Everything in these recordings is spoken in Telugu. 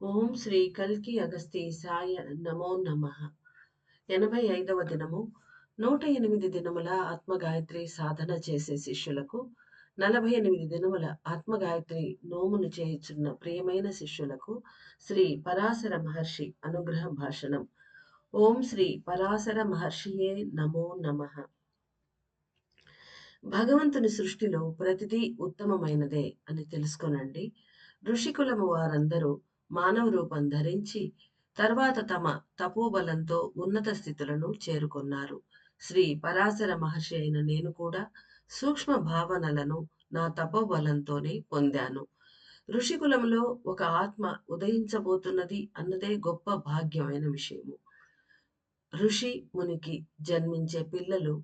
ఓం శ్రీ కల్కి అగస్తీసాయ నమో నమః. 85వ దినము. 108 దినముల ఆత్మగాయత్రి సాధన చేసే శిష్యులకు, 48 దినముల ఆత్మగాయత్రి నోమును చేయుచున్న ప్రియమైన శిష్యులకు శ్రీ పరాశర మహర్షి అనుగ్రహ భాషణం. ఓం శ్రీ పరాశర మహర్షియే నమో నమః. భగవంతుని సృష్టిలో ప్రతిదీ ఉత్తమమైనదే అని తెలుసుకొనండి. ఋషికులము వారందరూ మానవ రూపం ధరించి తర్వాత తమ తపోబలంతో ఉన్నత స్థితులను చేరుకున్నారు. శ్రీ పరాశర మహర్షి అయిన నేను కూడా సూక్ష్మ భావనలను నా తపోబలంతోనే పొందాను. ఋషికులంలో ఒక ఆత్మ ఉదయించబోతున్నది అన్నదే గొప్ప భాగ్యమైన విషయము. ఋషి మునికి జన్మించే పిల్లలు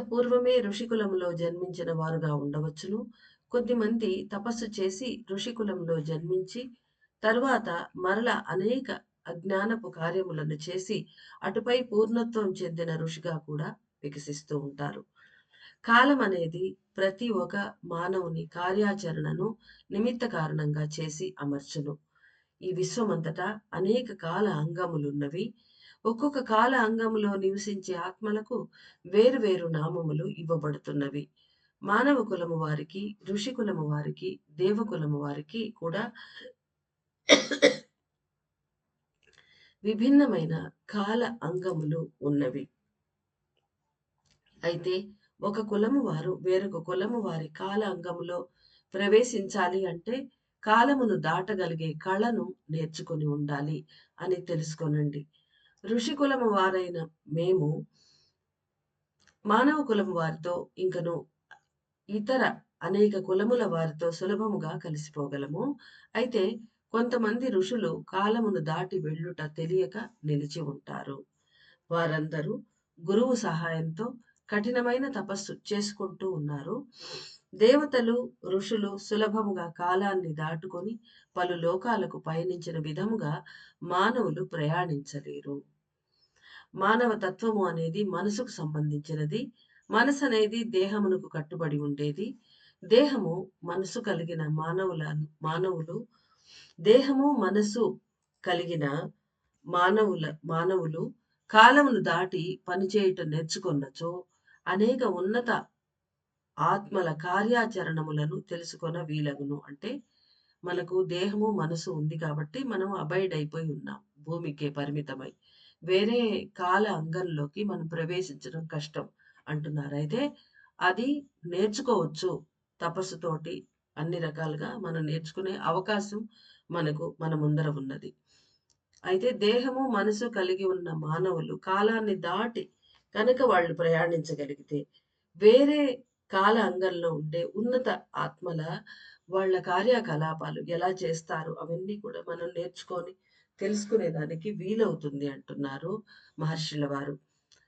పూర్వమే ఋషికులంలో జన్మించిన వారుగా ఉండవచ్చును. కొద్దిమంది తపస్సు చేసి ఋషికులంలో జన్మించి తరువాత మరల అనేక అజ్ఞానపు కార్యములను చేసి అటుపై పూర్ణత్వం చెందిన ఋషిగా కూడా వికసిస్తూ ఉంటారు. కాలం అనేది ప్రతి ఒక్క మానవుని కార్యాచరణను నిమిత్త కారణంగా చేసి అమర్చును. ఈ విశ్వమంతటా అనేక కాల అంగములున్నవి. ఒక్కొక్క కాల అంగములో నివసించే ఆత్మలకు వేరు వేరు నామములు ఇవ్వబడుతున్నవి. మానవ కులము వారికి, ఋషి కులము వారికి, దేవకులము వారికి కూడా విభిన్నమైన కాల అంగములు ఉన్నవి. అయితే ఒక కులము వారు వేరొక కులము వారి కాల అంగములో ప్రవేశించాలి అంటే కాలమును దాటగలిగే కళను నేర్చుకొని ఉండాలి అని తెలుసుకొనండి. ఋషి కులము వారైన మేము మానవ కులము వారితో ఇంకను ఇతర అనేక కులముల వారితో సులభముగా కలిసిపోగలము. అయితే కొంతమంది ఋషులు కాలమును దాటి వెళ్ళుట తెలియక నిలిచి ఉంటారు. వారందరూ గురువు సహాయంతో కఠినమైన తపస్సు చేసుకుంటూ ఉన్నారు. దేవతలు, ఋషులు సులభముగా కాలాన్ని దాటుకొని పలు లోకాలకు పయనించిన విధముగా మానవులు ప్రయాణించలేరు. మానవ తత్వము అనేది మనసుకు సంబంధించినది. మనసు అనేది దేహమునకు కట్టుబడి ఉండేది. దేహము మనసు కలిగిన మానవులు దేహము మనసు కలిగిన మానవులు కాలమును దాటి పనిచేయుట నేర్చుకొన్నచో అనేక ఉన్నత ఆత్మల కార్యాచరణములను తెలుసుకొన వీలగును. అంటే మనకు దేహము, మనసు ఉంది కాబట్టి మనం అబైడ్ అయిపోయి ఉన్నాం. భూమికే పరిమితమై. వేరే కాల అంగంలోకి మనం ప్రవేశించడం కష్టం అంటున్నారు. అయితే అది నేర్చుకోవచ్చు తపస్సుతోటి. అన్ని రకాలుగా మనం నేర్చుకునే అవకాశం మన ముందర ఉన్నది. అయితే దేహము, మనసు కలిగి ఉన్న మానవులు కాలాన్ని దాటి కనుక వాళ్ళు ప్రయాణించగలిగితే వేరే కాల అంగంలో ఉండే ఉన్నత ఆత్మల వాళ్ళ కార్యకలాపాలు ఎలా చేస్తారు అవన్నీ కూడా మనం నేర్చుకొని తెలుసుకునేదానికి వీలవుతుంది అంటున్నారు మహర్షుల వారు.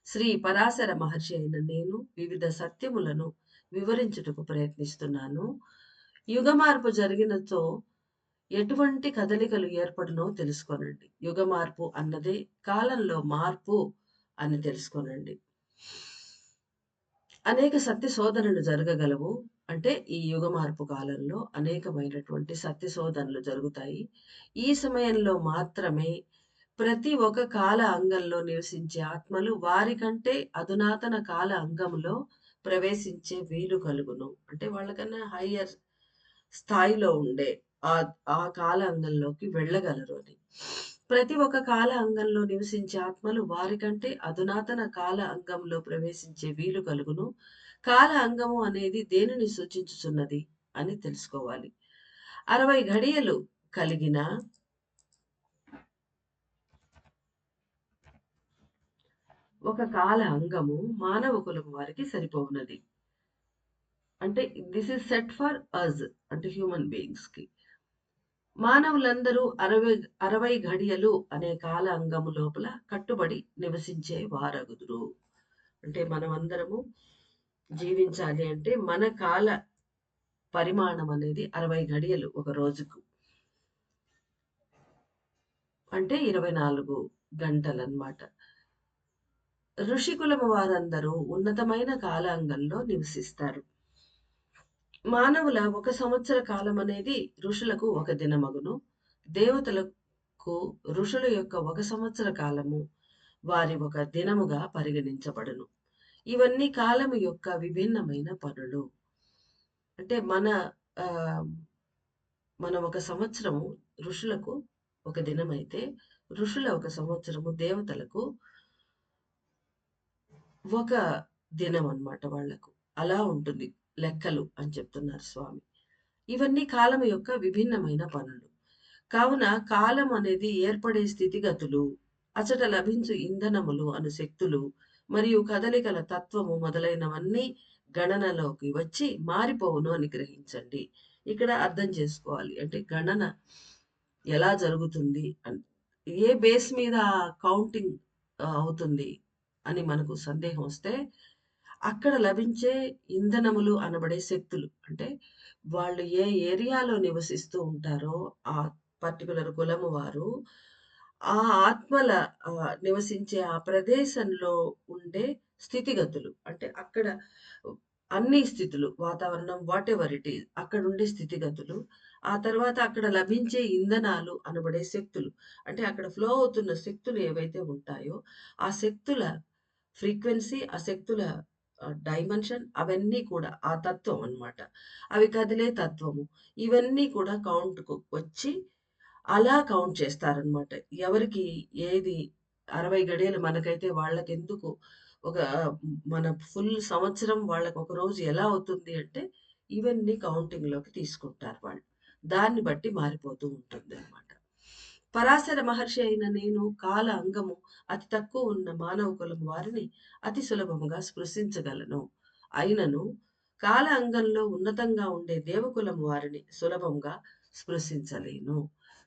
శ్రీ పరాశర మహర్షి అయిన నేను వివిధ సత్యములను వివరించుటకు ప్రయత్నిస్తున్నాను. యుగ మార్పు జరిగినచో ఎటువంటి కదలికలు ఏర్పడునో తెలుసుకోనండి. యుగ మార్పు అన్నదే కాలంలో మార్పు అని తెలుసుకోనండి. అనేక సత్య శోధనలు జరగగలవు. అంటే ఈ యుగ మార్పు కాలంలో అనేకమైనటువంటి సత్య శోధనలు జరుగుతాయి. ఈ సమయంలో మాత్రమే ప్రతి ఒక్క కాల అంగంలో నివసించే ఆత్మలు వారికంటే అధునాతన కాల అంగంలో ప్రవేశించే వీలు కలుగును. అంటే వాళ్ళకన్నా హయ్యర్ స్థాయిలో ఉండే ఆ ఆ కాల అంగంలోకి వెళ్ళగలరు అని. ప్రతి ఒక్క కాల అంగంలో నివసించే ఆత్మలు వారికంటే అధునాతన కాల అంగంలో ప్రవేశించే వీలు కలుగును. కాల అంగము అనేది దేనిని సూచించుచున్నది అని తెలుసుకోవాలి. 60 ఘడియలు కలిగిన ఒక కాల అంగము మానవ కులం వారికి సరిపోవున్నది. అంటే this is set for us, అంటే హ్యూమన్ బీయింగ్స్ కి. మానవులందరూ 60 ఘడియలు అనే కాల అంగము లోపల కట్టుబడి నివసించే వారగుదురు. అంటే మనం అందరము జీవించాలి అంటే మన కాల పరిమాణం అనేది 60 ఘడియలు ఒక రోజుకు. అంటే 24 గంటలన్నమాట. ఋషికులము వారందరూ ఉన్నతమైన కాలాంగంలో నివసిస్తారు. మానవుల 1 సంవత్సర కాలం అనేది ఋషులకు 1 దినమగును. దేవతల ఋషుల యొక్క 1 సంవత్సర కాలము వారి ఒక దినముగా పరిగణించబడును. ఇవన్నీ కాలము యొక్క విభిన్నమైన పనులు. అంటే ఆహ్, మన ఒక సంవత్సరము ఋషులకు ఒక దినమైతే, ఋషుల ఒక సంవత్సరము దేవతలకు ఒక దినమనమాట వాళ్ళకు. అలా ఉంటుంది లెక్కలు అని చెప్తున్నారు స్వామి. ఇవన్నీ కాలం యొక్క విభిన్నమైన పనులు. కావున కాలం అనేది ఏర్పడే స్థితిగతులు, అచట లభించు ఇంధనములు అను శక్తులు, మరియు కదలికల తత్వము మొదలైనవన్నీ గణనలోకి వచ్చి మారిపోవును అని గ్రహించండి. ఇక్కడ అర్థం చేసుకోవాలి. అంటే గణన ఎలా జరుగుతుంది అని. ఏ బేస్ మీద కౌంటింగ్ అవుతుంది అని మనకు సందేహం వస్తే, అక్కడ లభించే ఇంధనములు అనబడే శక్తులు. అంటే వాళ్ళు ఏ ఏరియాలో నివసిస్తూ ఉంటారో, ఆ పర్టిక్యులర్ కులము వారు, ఆ ఆత్మల నివసించే ఆ ప్రదేశంలో ఉండే స్థితిగతులు. అంటే అక్కడ అన్ని స్థితులు, వాతావరణం వాటెవర్ ఇట్ ఈస్ అక్కడుండే స్థితిగతులు. ఆ తర్వాత అక్కడ లభించే ఇంధనాలు అనబడే శక్తులు. అంటే అక్కడ ఫ్లో అవుతున్న శక్తులు ఏవైతే ఉంటాయో, ఆ శక్తుల ఫ్రీక్వెన్సీ, ఆ శక్తుల డైమెన్షన్ అవన్నీ కూడా ఆ తత్వం అన్నమాట. అవి కదిలే తత్వము. ఇవన్నీ కూడా కౌంట్‌కు వచ్చి అలా కౌంట్ చేస్తారనమాట. ఎవరికి ఏది 60 గడియలు మనకైతే వాళ్ళకెందుకు ఒక మన ఫుల్ సంవత్సరం వాళ్ళకొక రోజు ఎలా అవుతుంది అంటే, ఇవన్నీ కౌంటింగ్‌లోకి తీసుకుంటారు వాళ్ళు. దాన్ని బట్టి మారిపోతూ ఉంటుందనమాట. పరాశర మహర్షి అయిన నేను కాల అంగము అతి తక్కువ ఉన్న మానవ కులము వారిని అతి సులభముగా స్పృశించగలను. అయినను కాల అంగంలో ఉన్నతంగా ఉండే దేవకులము వారిని సులభంగా స్పృశించలేను.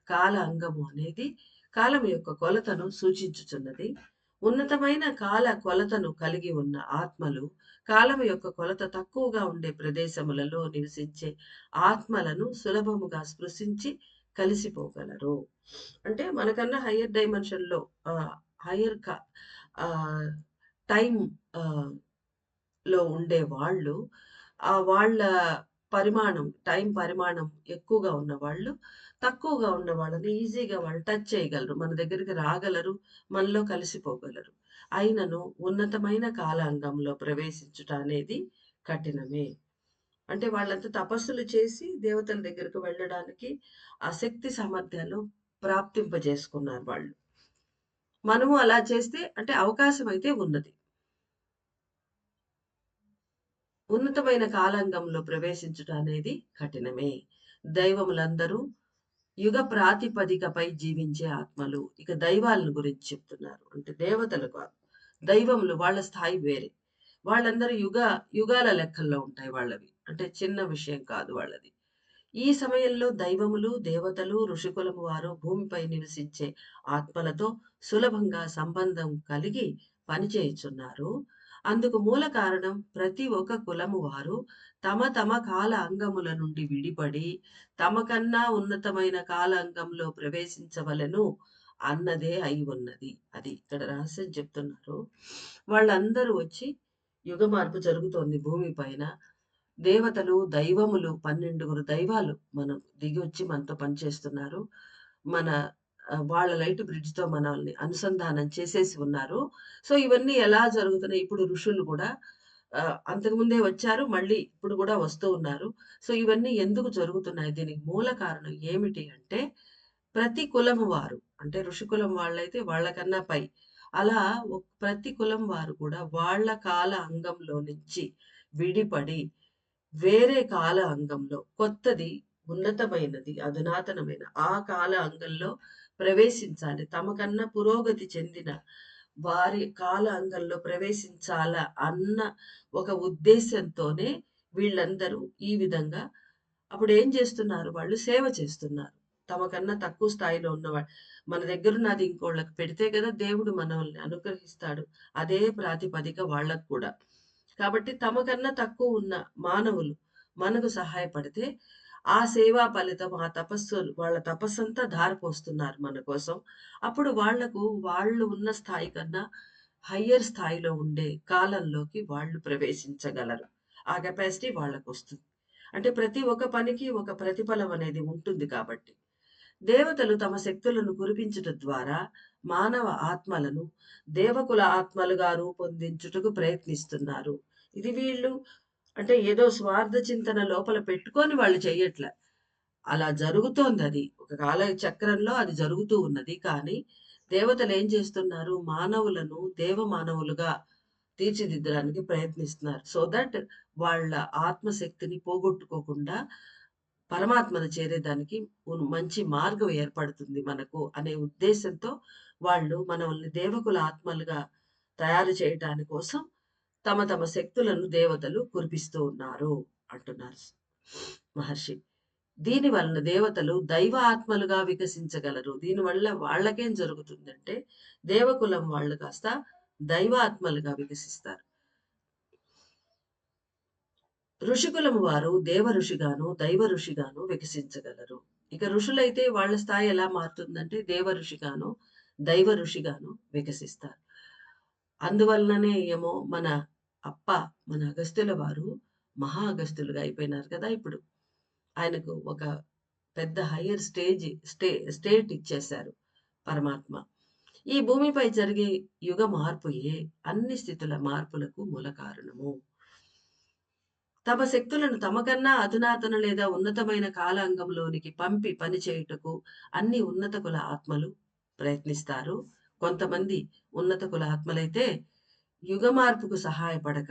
కాల అంగము అనేది కాలం యొక్క కొలతను సూచించుచున్నది. ఉన్నతమైన కాల కొలతను కలిగి ఉన్న ఆత్మలు కాలం యొక్క కొలత తక్కువగా ఉండే ప్రదేశములలో నివసించే ఆత్మలను సులభముగా స్పృశించి కలిసిపోగలరు. అంటే మనకన్నా హయ్యర్ డైమెన్షన్‌లో హయ్యర్ ఆహ్, టైమ్ ఆహ్, లో ఉండే వాళ్ళు వాళ్ళ టైం పరిమాణం ఎక్కువగా ఉన్నవాళ్ళు, తక్కువగా ఉన్న వాళ్ళని ఈజీగా వాళ్ళు టచ్ చేయగలరు. మన దగ్గరికి రాగలరు. మనలో కలిసిపోగలరు. అయినను ఉన్నతమైన కాలాంగంలో ప్రవేశించుట అనేది కఠినమే. అంటే వాళ్ళంతా తపస్సులు చేసి దేవతల దగ్గరకు వెళ్ళడానికి ఆ శక్తి సామర్థ్యాలు ప్రాప్తింపజేసుకున్నారు వాళ్ళు. మనము అలా చేస్తే అంటే అవకాశం అయితే ఉన్నది. ఉన్నతమైన కాలాంగంలో ప్రవేశించుట అనేది కఠినమే. దైవములందరూ యుగ ప్రాతిపదికపై జీవించే ఆత్మలు. ఇక దైవాలను గురించి చెప్తున్నారు. అంటే దేవతలు కాదు. దైవములు వాళ్ళ స్థాయి వేరే. వాళ్ళందరూ యుగాల లెక్కల్లో ఉంటాయి వాళ్ళవి. అంటే చిన్న విషయం కాదు వాళ్ళది. ఈ సమయంలో దైవములు, దేవతలు, ఋషికులము వారు భూమిపై నివసించే ఆత్మలతో సులభంగా సంబంధం కలిగి పనిచేయుచున్నారు. అందుకు మూల కారణం ప్రతి ఒక్క కులము వారు తమ తమ కాల అంగముల నుండి విడిపడి తమకన్నా ఉన్నతమైన కాల అంగంలో ప్రవేశించవలెను అన్నదే అయి ఉన్నది. అది ఇక్కడ రహస్యం చెప్తున్నారు. వాళ్ళందరూ వచ్చి యుగ మార్పు జరుగుతోంది భూమి పైన. దేవతలు, దైవములు 12 దైవాలు మనం దిగొచ్చి మనతో పనిచేస్తున్నారు. మన వాళ్ళ లైట్ బ్రిడ్జ్‌తో మనల్ని అనుసంధానం చేసేసి ఉన్నారు. సో, ఇవన్నీ ఎలా జరుగుతున్నాయి ఇప్పుడు ఋషులు గూడా అంతకుముందే వచ్చారు. మళ్ళీ ఇప్పుడు గూడా వస్తూ ఉన్నారు. సో, ఇవన్నీ ఎందుకు జరుగుతున్నాయి? దీనికి మూల కారణం ఏమిటి అంటే, ప్రతి కులము వారు అంటే ఋషి కులం వాళ్ళైతే వాళ్ళకన్నా పై. అలా ప్రతి కులం వారు కూడా వాళ్ళ కాల అంగంలో నుంచి విడిపడి వేరే కాల అంగంలో కొత్తది, ఉన్నతమైనది, అధునాతనమైన ఆ కాల అంగంలో ప్రవేశించాలి. తమకన్నా పురోగతి చెందిన వారి కాల అంగంలో ప్రవేశించాలా అన్న ఒక ఉద్దేశ్యంతోనే వీళ్ళందరూ ఈ విధంగా అప్పుడేం చేస్తున్నారు వాళ్ళు సేవ చేస్తున్నారు. తమకన్నా తక్కువ స్థాయిలో ఉన్నవాళ్ళు మన దగ్గరున్నది ఇంకోళ్ళకి పెడితే కదా దేవుడు మనల్ని అనుగ్రహిస్తాడు. అదే ప్రాతిపదిక వాళ్ళకి కూడా. కాబట్టి తమకన్నా తక్కువ ఉన్న మానవులు మనకు సహాయపడితే, ఆ సేవా ఫలితం, ఆ తపస్సు వాళ్ళ తపస్సంతా ధారపోస్తున్నారు మన కోసం. అప్పుడు వాళ్లకు వాళ్ళు ఉన్న స్థాయి కన్నా హయ్యర్ స్థాయిలో ఉండే కాలంలోకి వాళ్ళు ప్రవేశించగలరు. ఆ కెపాసిటీ వాళ్ళకొస్తుంది. అంటే ప్రతి ఒక్క పనికి ఒక ప్రతిఫలం అనేది ఉంటుంది కాబట్టి. దేవతలు తమ శక్తులను కురిపించుట ద్వారా మానవ ఆత్మలను దేవకుల ఆత్మలుగా రూపొందించుటకు ప్రయత్నిస్తున్నారు. ఇది వీళ్ళు అంటే ఏదో స్వార్థ చింతన లోపల పెట్టుకొని వాళ్ళు చెయ్యట్ల. అలా జరుగుతోందది. ఒక కాల చక్రంలో అది జరుగుతూ ఉన్నది. కానీ దేవతలేం చేస్తున్నారు? మానవులను దేవ మానవులుగా తీర్చిదిద్దడానికి ప్రయత్నిస్తున్నారు. సో దట్ వాళ్ళ ఆత్మశక్తిని పోగొట్టుకోకుండా పరమాత్మను చేరేదానికి మంచి మార్గం ఏర్పడుతుంది మనకు అనే ఉద్దేశంతో వాళ్ళు మనల్ని దేవకుల ఆత్మలుగా తయారు చేయటాని కోసం తమ తమ శక్తులను దేవతలు కురిపిస్తూ ఉన్నారు అంటున్నారు మహర్షి. దీని వలన దేవతలు దైవ ఆత్మలుగా వికసించగలరు. దీనివల్ల వాళ్ళకేం జరుగుతుందంటే దేవకులం వాళ్ళు కాస్త దైవ ఆత్మలుగా వికసిస్తారు. ఋషికులము వారు దేవ ఋషిగాను, దైవ ఋషిగాను వికసించగలరు. ఇక ఋషులైతే వాళ్ళ స్థాయి ఎలా మారుతుందంటే దేవ ఋషిగాను, దైవ ఋషిగాను వికసిస్తారు. అందువలననే ఏమో అప్ప మన అగస్త్యుల వారు మహా అగస్త్యులుగా అయిపోయినారు కదా ఇప్పుడు. ఆయనకు ఒక పెద్ద హైయర్ స్టేట్ ఇచ్చేశారు పరమాత్మ. ఈ భూమిపై జరిగే యుగ మార్పుయే అన్ని స్థితుల మార్పులకు మూల కారణము. తమ శక్తులను తమకన్నా అధునాతన లేదా ఉన్నతమైన కాలాంగంలోనికి పంపి పనిచేయుటకు అన్ని ఉన్నత కుల ఆత్మలు ప్రయత్నిస్తారు. కొంతమంది ఉన్నత కుల ఆత్మలైతే యుగ మార్పుకు సహాయపడక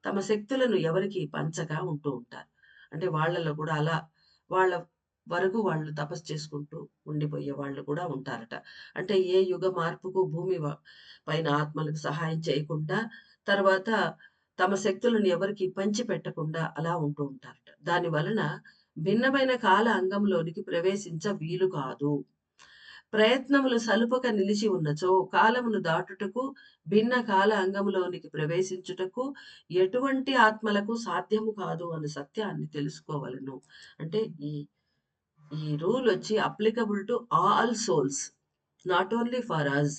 తమ శక్తులను ఎవరికీ పంచక ఉంటూ ఉంటారు. అంటే వాళ్ళలో కూడా అలా వాళ్ళ వరకు వాళ్ళు తపస్సు చేసుకుంటూ ఉండిపోయే వాళ్ళు కూడా ఉంటారట. అంటే ఏ యుగ మార్పుకు భూమి పైన ఆత్మలకు సహాయం చేయకుండా తర్వాత తమ శక్తులను ఎవరికీ పంచిపెట్టకుండా అలా ఉంటూ ఉంటారట. దాని వలన భిన్నమైన కాల అంగంలోనికి ప్రవేశించ వీలు కాదు. ప్రయత్నములు సలుపక నిలిచి ఉన్నచో కాలమును దాటుటకు భిన్న కాల అంగములోనికి ప్రవేశించుటకు ఎటువంటి ఆత్మలకు సాధ్యము కాదు అన్న సత్యాన్ని తెలుసుకోవలెను. అంటే ఈ ఈ రూల్ వచ్చి applicable to all souls. Not only for us.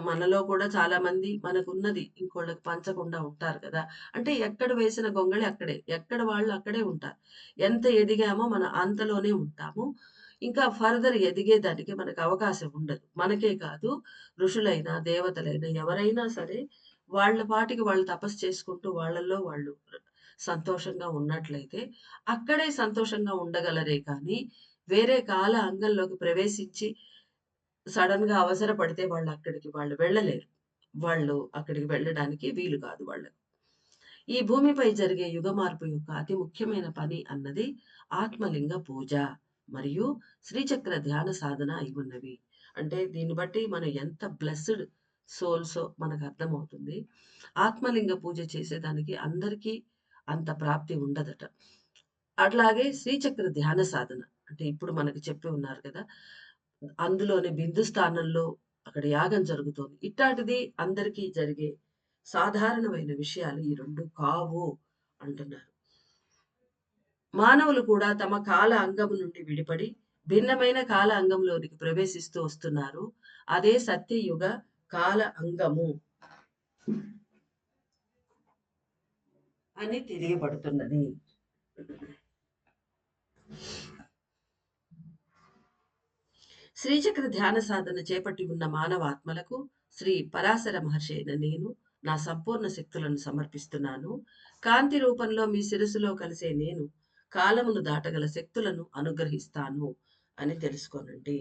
మనలో కూడా చాలామంది మనకున్నది ఇంకోళ్ళకి పంచకుండా ఉంటారు కదా! అంటే ఎక్కడ వేసిన గొంగళి అక్కడే. ఎక్కడ వాళ్ళు అక్కడే ఉంటారు. ఎంత ఎదిగామో మనం అంతలోనే ఉంటాము. ఇంకా ఫర్దర్ ఎదిగేదానికి మనకు అవకాశం ఉండదు. మనకే కాదు ఋషులైనా, దేవతలైనా ఎవరైనా సరే వాళ్ళ పాటికి వాళ్ళు తపస్సు చేసుకుంటూ వాళ్ళలో వాళ్ళు సంతోషంగా ఉన్నట్లయితే అక్కడే సంతోషంగా ఉండగలరే కానీ వేరే కాల అంగంలోకి ప్రవేశించి సడెన్‌గా అవసరపడితే వాళ్ళు వెళ్ళలేరు. వాళ్ళు అక్కడికి వెళ్ళడానికి వీలు కాదు వాళ్ళకి. ఈ భూమిపై జరిగే యుగ మార్పు యొక్క అతి ముఖ్యమైన పని అన్నది ఆత్మలింగ పూజ మరియు శ్రీచక్ర ధ్యాన సాధన అయి ఉన్నవి. అంటే దీన్ని బట్టి మనం ఎంత బ్లెస్డ్ సోల్సో మనకు అర్థమవుతుంది. ఆత్మలింగ పూజ చేసేదానికి అందరికీ అంత ప్రాప్తి ఉండదట. అట్లాగే శ్రీచక్ర ధ్యాన సాధన అంటే ఇప్పుడు మనకు చెప్పి ఉన్నారు కదా! అందులోని బిందు స్థానంలో అక్కడ యాగం జరుగుతోంది. ఇట్టాటిది అందరికీ జరిగే సాధారణమైన విషయాలు ఈ 2 కావు అంటున్నారు. మానవులు కూడా తమ కాల అంగము నుండి విడిపడి భిన్నమైన కాల అంగంలోనికి ప్రవేశిస్తూ వస్తున్నారు. అదే సత్యయుగ కాల అంగము అని తెలియబడుతున్నది. శ్రీచక్ర ధ్యాన సాధన చేపట్టి ఉన్న మానవాత్మలకు శ్రీ పరాశర మహర్షి అయిన నేను నా సంపూర్ణ శక్తులను సమర్పిస్తున్నాను. కాంతి రూపంలో మీ శిరస్సులో కలిసే నేను కాలమును దాటగల శక్తులను అనుగ్రహిస్తాను అని తెలుసుకోనండి.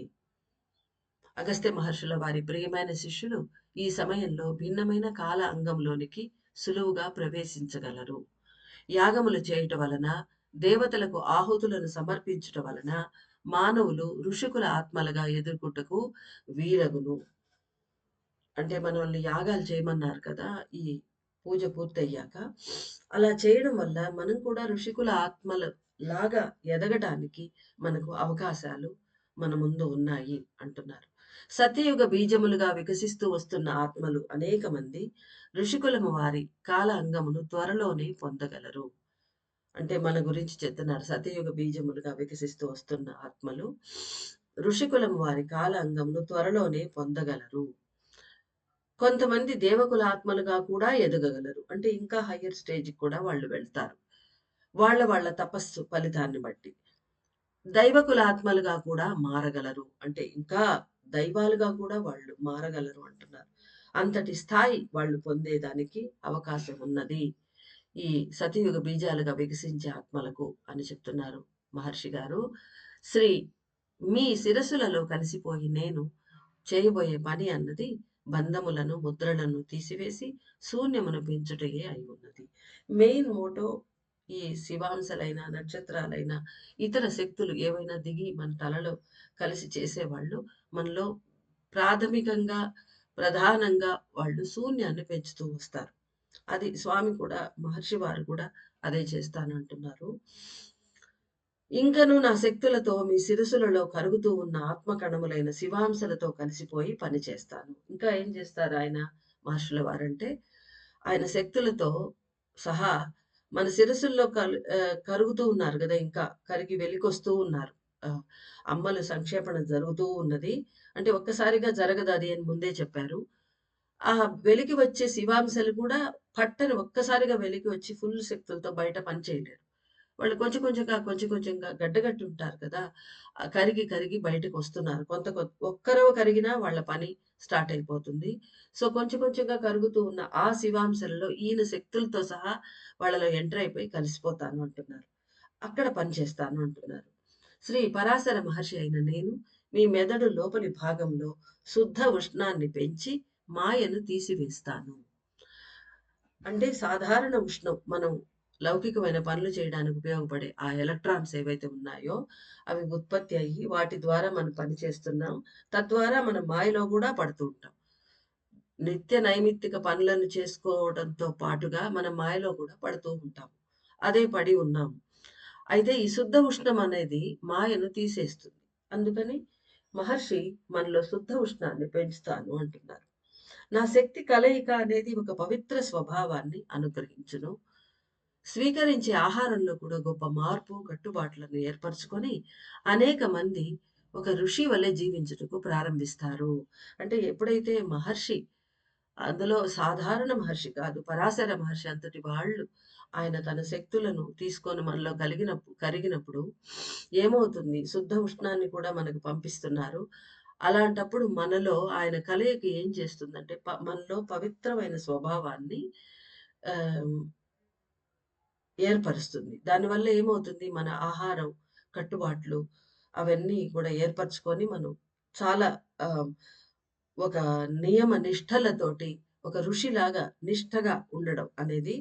అగస్త్య మహర్షుల వారి ప్రియమైన శిష్యులు ఈ సమయంలో భిన్నమైన కాల అంగంలోనికి సులువుగా ప్రవేశించగలరు. యాగములు చేయుట వలన, దేవతలకు ఆహుతులను సమర్పించుట వలన మానవులు ఋషికుల ఆత్మలుగా ఎదుర్కొంటకు వీలగును. అంటే మనల్ని యాగాలు చేయమన్నారు కదా! ఈ పూజ పూర్తయ్యాక. అలా చేయడం వల్ల మనం కూడా ఋషికుల ఆత్మల లాగా ఎదగటానికి మనకు అవకాశాలు మన ముందు ఉన్నాయి అంటున్నారు. సత్యయుగ బీజములుగా వికసిస్తూ వస్తున్న ఆత్మలు అనేక మంది ఋషికులము వారి కాల అంగమును త్వరలోనే పొందగలరు. అంటే మన గురించి చెప్తున్నారు. సత్యయుగ బీజములుగా వికసిస్తూ వస్తున్న ఆత్మలు ఋషికులం వారి కాల అంగమును త్వరలోనే పొందగలరు. కొంతమంది దేవకుల ఆత్మలుగా కూడా ఎదగగలరు. అంటే ఇంకా హయ్యర్ స్టేజ్‌కి కూడా వాళ్ళు వెళ్తారు. వాళ్ళ తపస్సు ఫలితాన్ని బట్టి. దైవకులాత్మలుగా కూడా మారగలరు. అంటే ఇంకా దైవాలుగా కూడా వాళ్ళు మారగలరు అంటున్నారు. అంతటి స్థాయి వాళ్ళు పొందేదానికి అవకాశం ఉన్నది. ఈ సతయుగ బీజాలుగా వికసించే ఆత్మలకు అని చెప్తున్నారు మహర్షి గారు. శ్రీ మీ శిరస్సులలో కలిసిపోయి నేను చేయబోయే పని అన్నది బంధములను, ముద్రలను తీసివేసి శూన్యమును పెంచుటయే అయి ఉన్నది. మెయిన్ మోటో ఈ శివాంశలైన, నక్షత్రాలైన, ఇతర శక్తులు ఏవైనా దిగి మన తలలో కలిసి చేసేవాళ్ళు మనలో ప్రాథమికంగా, ప్రధానంగా వాళ్ళు శూన్యాన్ని పెంచుతూ వస్తారు. అది స్వామి కూడా, మహర్షి వారు కూడా అదే చేస్తానంటున్నారు. ఇంకను నా శక్తులతో మీ శిరస్సులలో కరుగుతూ ఉన్న ఆత్మ కణములైన శివాంశలతో కలిసిపోయి పనిచేస్తాను. ఇంకా ఏం చేస్తారు ఆయన మహర్షుల వారంటే, ఆయన శక్తులతో సహా మన శిరస్సుల్లో కరుగుతూ ఉన్నారు గదా! ఇంకా కరిగి వెలికొస్తూ ఉన్నారు. అమ్మలు సంక్షేపణ జరుగుతూ ఉన్నది. అంటే ఒక్కసారిగా జరగదది అని ముందే చెప్పారు. ఆ వెలికి వచ్చే శివాంశలు కూడా పట్టని ఒక్కసారిగా వెలికి వచ్చి ఫుల్ శక్తులతో బయట పని చేయలేరు. వాళ్ళు కొంచెం కొంచెంగా, కొంచెం కొంచెంగా గడ్డగట్టి ఉంటారు కదా! కరిగి కరిగి బయటకొస్తున్నారు. ఒక్కరవ కరిగినా వాళ్ళ పని స్టార్ట్ అయిపోతుంది. సో, కొంచెం కొంచెంగా కరుగుతూ ఉన్న ఆ శివాంశలలో ఈయన శక్తులతో సహా వాళ్ళలో ఎంటర్ అయిపోయి కలిసిపోతాను అంటున్నారు. అక్కడ పని చేస్తాను అంటున్నారు. శ్రీ పరాశర మహర్షి అయిన నేను మీ మెదడు లోపలి భాగంలో శుద్ధ ఉష్ణాన్ని పెంచి మాయను తీసివేస్తాను. అంటే సాధారణ ఉష్ణం మనం లౌకికమైన పనులు చేయడానికి ఉపయోగపడే ఆ ఎలక్ట్రాన్స్ ఏవైతే ఉన్నాయో అవి ఉత్పత్తి అయ్యి వాటి ద్వారా మనం పని చేస్తున్నాం. తద్వారా మనం మాయలో గూడా పడుతూ ఉంటాం. నిత్య నైమిత్తిక పనులను చేసుకోవడంతో పాటుగా మనం మాయలో కూడా పడుతూ ఉంటాం. అదే పడి ఉన్నాం. అయితే ఈ శుద్ధ ఉష్ణం అనేది మాయను తీసేస్తుంది. అందుకని మహర్షి మనలో శుద్ధ ఉష్ణాన్ని పెంచుతాను అంటున్నారు. నా శక్తి కలయిక అనేది ఒక పవిత్ర స్వభావాన్ని అనుగ్రహించును. స్వీకరించే ఆహారంలో కూడా గొప్ప మార్పు, కట్టుబాట్లను ఏర్పరచుకొని అనేక మంది ఒక ఋషి వలె జీవించుటకు ప్రారంభిస్తారు. అంటే ఎప్పుడైతే మహర్షి అందులో సాధారణ మహర్షి కాదు. పరాశర మహర్షి అంతటి వాళ్ళు ఆయన తన శక్తులను తీసుకొని మనలో కరిగినప్పుడు ఏమవుతుంది? శుద్ధ ఉష్ణాన్ని కూడా మనకు పంపిస్తున్నారు. అలాంటప్పుడు మనలో ఆయన కలయిక ఏం చేస్తుందంటే మనలో పవిత్రమైన స్వభావాన్ని ఆహ్, ఏర్పరుస్తుంది. దానివల్ల ఏమవుతుంది? మన ఆహారం కట్టుబాట్లు అవన్నీ కూడా ఏర్పరచుకొని మనం చాలా ఆహ్, ఒక నియమ నిష్టలతోటి ఒక ఋషిలాగా నిష్టగా ఉండడం అనేది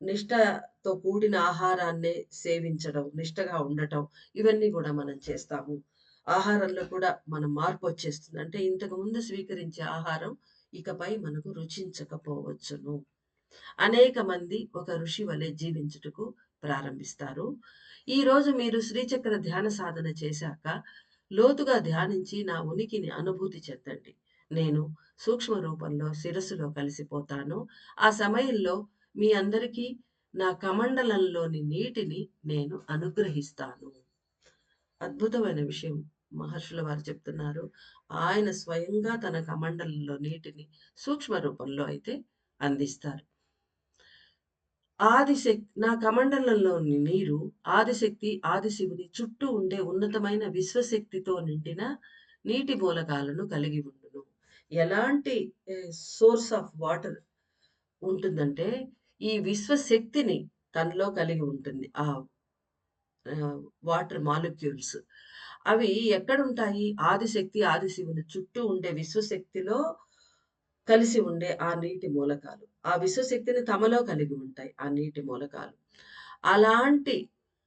నిష్టతో కూడిన ఆహారాన్నే సేవించడం, నిష్టగా ఉండటం ఇవన్నీ గూడా మనం చేస్తాము. ఆహారంలో కూడా మనం మార్పొచ్చేస్తుంది. అంటే ఇంతకుముందు స్వీకరించే ఆహారం ఇకపై మనకు రుచించకపోవచ్చును. అనేక మంది ఒక ఋషి వలె జీవించుటకు ప్రారంభిస్తారు. ఈరోజు మీరు శ్రీచక్ర ధ్యాన సాధన చేశాక లోతుగా ధ్యానించి నా ఉనికిని అనుభూతి చెందండి. నేను సూక్ష్మ రూపంలో శిరస్సులో కలిసిపోతాను. ఆ సమయంలో మీ అందరికీ నా కమండలంలోని నీటిని నేను అనుగ్రహిస్తాను. అద్భుతమైన విషయం మహర్షుల వారు చెప్తున్నారు. ఆయన స్వయంగా తన కమండలంలో నీటిని సూక్ష్మ రూపంలో అయితే అందిస్తారు. నా కమండలంలోని నీరు ఆదిశక్తి, ఆదిశివుని చుట్టూ ఉండే ఉన్నతమైన విశ్వశక్తితో నిండిన నీటి మూలకాలను కలిగి ఉండును. ఎలాంటి సోర్స్ ఆఫ్ వాటర్ ఉంటుందంటే, ఈ విశ్వశక్తిని తనలో కలిగి ఉంటుంది. Water molecules. అవి ఎక్కడుంటాయి? ఆదిశక్తి, ఆదిశివుని చుట్టూ ఉండే విశ్వశక్తిలో కలిసి ఉండే ఆ నీటి మూలకాలు. ఆ విశ్వశక్తిని తమలో కలిగి ఉంటాయి ఆ నీటి మూలకాలు. అలాంటి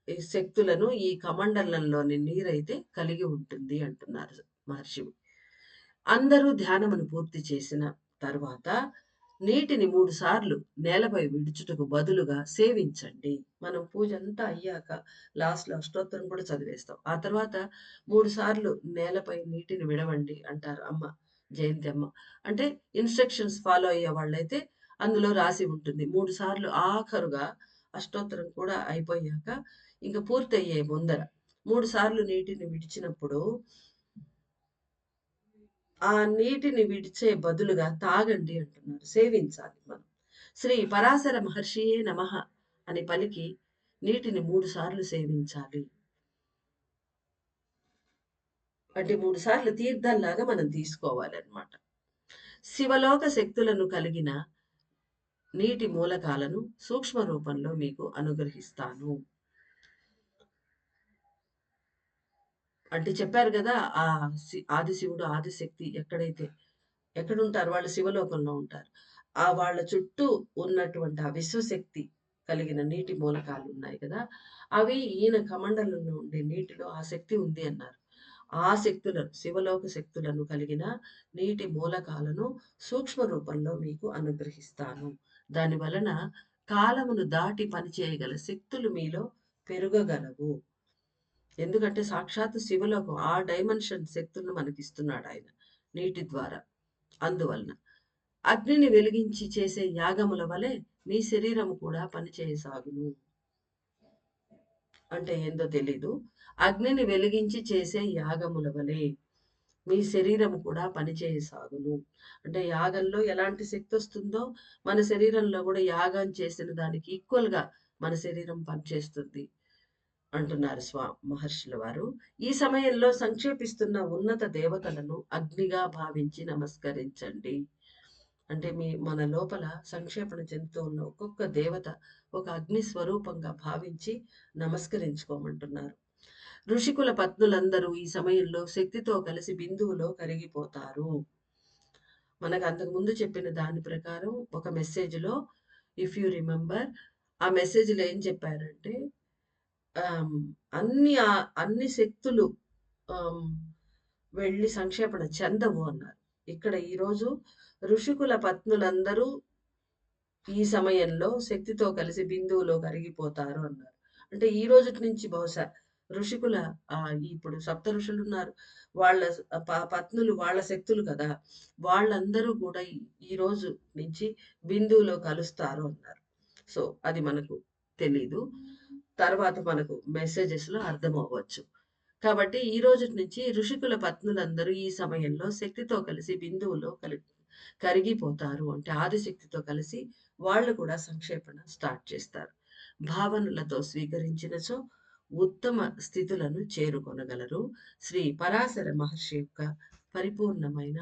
ఈ శక్తులను ఈ కమండలంలోని నీరైతే కలిగి ఉంటుంది అంటున్నారు మహర్షి. అందరూ ధ్యానమును పూర్తి చేసిన తరువాత నీటిని 3 సార్లు నేలపై విడుచుటకు బదులుగా సేవించండి. మనం పూజంతా అయ్యాక లాస్ట్‌లో అష్టోత్తరం కూడా చదివేస్తాం. ఆ తర్వాత 3 సార్లు నేలపై నీటిని విడవండి అంటారు అమ్మ, జయంతి అమ్మ. అంటే ఇన్‌స్ట్రక్షన్స్ ఫాలో అయ్యే వాళ్ళైతే అందులో రాసి ఉంటుంది. 3 సార్లు ఆఖరుగా అష్టోత్తరం కూడా అయిపోయాక ఇంక పూర్తయ్యే ముందర 3 సార్లు నీటిని విడిచినప్పుడు ఆ నీటిని విడిచే బదులుగా తాగండి అంటున్నారు. సేవించాలి మనం. శ్రీ పరాశర మహర్షియే నమః అని పలికి నీటిని 3 సార్లు సేవించాలి. అంటే 3 సార్లు తీర్థంలాగా మనం తీసుకోవాలన్నమాట. శివలోక శక్తులను కలిగిన నీటి మూలకాలను సూక్ష్మ రూపంలో మీకు అనుగ్రహిస్తాను. అంటే చెప్పారు గదా! ఆదిశివుడు, ఆదిశక్తి ఎక్కడుంటారు? వాళ్ళు శివలోకంలో ఉంటారు. వాళ్ళ చుట్టూ ఉన్నటువంటి ఆ విశ్వశక్తి కలిగిన నీటి మూలకాలున్నాయి కదా! అవి ఈయన కమండలంలో ఉండే నీటిలో ఆ శక్తి ఉంది అన్నారు. ఆ శక్తులను, శివలోక శక్తులను కలిగిన నీటి మూలకాలను సూక్ష్మ రూపంలో మీకు అనుగ్రహిస్తాను. దాని వలన కాలమును దాటి పనిచేయగల శక్తులు మీలో పెరుగగలవు. ఎందుకంటే సాక్షాత్తు శివలోకం ఆ డైమెన్షన్ శక్తులను మనకిస్తున్నాడాయన నీటి ద్వారా. అందువలన. అగ్నిని వెలిగించి చేసే యాగముల వలె మీ శరీరము కూడా పనిచేయసాగును. అంటే ఏందో తెలీదు. అగ్నిని వెలిగించి చేసే యాగముల వలె మీ శరీరము కూడా పనిచేయసాగును. అంటే యాగంలో ఎలాంటి శక్తొస్తుందో మన శరీరంలో కూడా యాగం చేసిన దానికి ఈక్వల్‌గా మన శరీరం పనిచేస్తుంది అంటున్నారు మహర్షుల వారు. ఈ సమయంలో సంక్షేపిస్తున్న ఉన్నత దేవతలను అగ్నిగా భావించి నమస్కరించండి. అంటే మన లోపల సంక్షేపణ చెందుతూ ఉన్న ఒక్కొక్క దేవత ఒక అగ్ని స్వరూపంగా భావించి నమస్కరించుకోమంటున్నారు. ఋషికుల పత్నులందరూ ఈ సమయంలో శక్తితో కలిసి బిందువులో కరిగిపోతారు. మనకు అంతకుముందు చెప్పిన దాని ప్రకారం ఒక మెసేజ్‌లో ఇఫ్ యూ రిమెంబర్ ఆ మెసేజ్‌లో ఏం చెప్పారంటే ఆహ్, అన్ని శక్తులు ఆహ్, వెళ్లి సంక్షేపణ చెందవు అన్నారు. ఇక్కడ ఈరోజు ఋషికుల పత్నులందరూ ఈ సమయంలో శక్తితో కలిసి బిందువులో కరిగిపోతారు అన్నారు. అంటే ఈ రోజుటి నుంచి బహుశా ఋషికుల ఇప్పుడు సప్త ఋషులున్నారు. వాళ్ళ పత్నులు వాళ్ళ శక్తులు కదా! వాళ్ళందరూ కూడా ఈ రోజు నుంచి బిందువులో కలుస్తారు అన్నారు. సో, అది మనకు తెలీదు. తర్వాత మనకు మెసేజెస్‌లో అర్థమవ్వచ్చు. కాబట్టి ఈ రోజుటి నుంచి ఋషికుల పత్నులందరూ ఈ సమయంలో శక్తితో కలిసి బిందువులో కరిగిపోతారు. అంటే ఆదిశక్తితో కలిసి వాళ్ళు కూడా సంక్షేపణ స్టార్ట్ చేస్తారు. భావనలతో స్వీకరించినచో ఉత్తమ స్థితులను చేరుకొనగలరు. శ్రీ పరాశర మహర్షి యొక్క పరిపూర్ణమైన